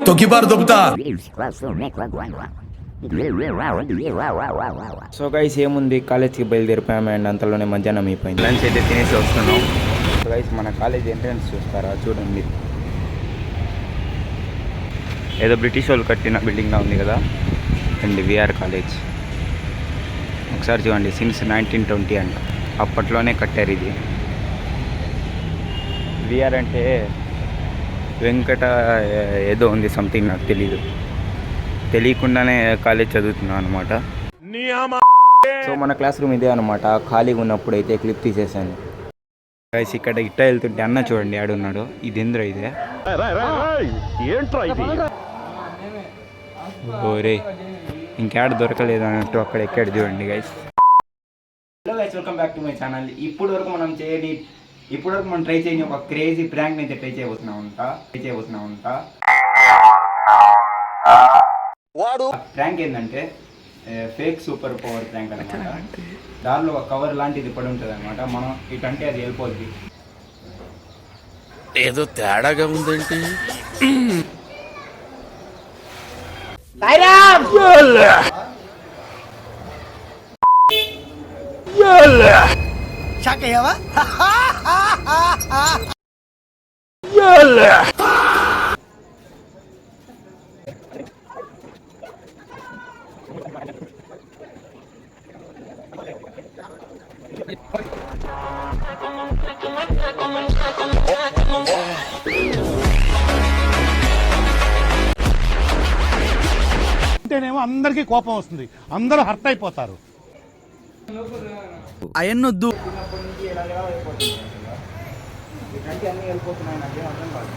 తొక్కిబారు దొబ్బుతా. So guys ఏముంది, కాలేజ్కి బయలుదేరిపోయాము and అంతలోనే మధ్యాహ్నం అయిపోయింది. లంచ్ అయితే తినేసి వస్తున్నాం. సో గైస్ మన కాలేజ్ ఎంట్రన్స్ చూస్తారా, చూడండి. ఏదో బ్రిటిష్ వాళ్ళు కట్టిన బిల్డింగ్లా ఉంది కదా, అండ్ విఆర్ కాలేజ్. ఒకసారి చూడండి, సిన్స్ 1920 అంట, అప్పట్లోనే కట్టారు ఇది. విఆర్ అంటే వెంకట ఏదో ఉంది సంథింగ్, నాకు తెలీదు. తెలియకుండానే కాలేజ్ చదువుతున్నాను అనమాట. సో మన క్లాస్ రూమ్ ఇదే అనమాట. ఖాళీగా ఉన్నప్పుడు అయితే క్లిప్ తీసేసాను. గైస్ ఇక్కడ ఇట్ట వెళ్తుంటే అన్న చూడండి ఆడున్నాడు. ఇది ఏంద్రా ఇదే, ఓరే ఇంకాడ దొరకలేదు అన్నట్టు అక్కడ ఎక్కాడు చూడండి guys. Hello guys, welcome back to my channel. ఇప్పుడు వరకు మనం ట్రై చేయని ఒక క్రేజీ ప్రాంక్ అయితే ట్రై చేయబోతున్నాం అంట. ప్రాంక్ ఏంటంటే ఫేక్ సూపర్ పవర్ ప్రాంక్ అనమాట. దానిలో ఒక కవర్ లాంటిది పడి ఉంటుంది అనమాట. మనం ఇటంటే అది వెళ్ళిపోద్ది. ఏదో తేడాగా ఉందేంటి? అంటేనేమో అందరికీ కోపం వస్తుంది, అందరూ హర్ట్ అయిపోతారు. అయన్నొద్దు. చిన్నప్పటి నుంచి ఎలా అయిపోతుంది, ఇలాంటి అన్నీ వెళ్ళిపోతున్నాయి, నాకేం అర్థం కాదు.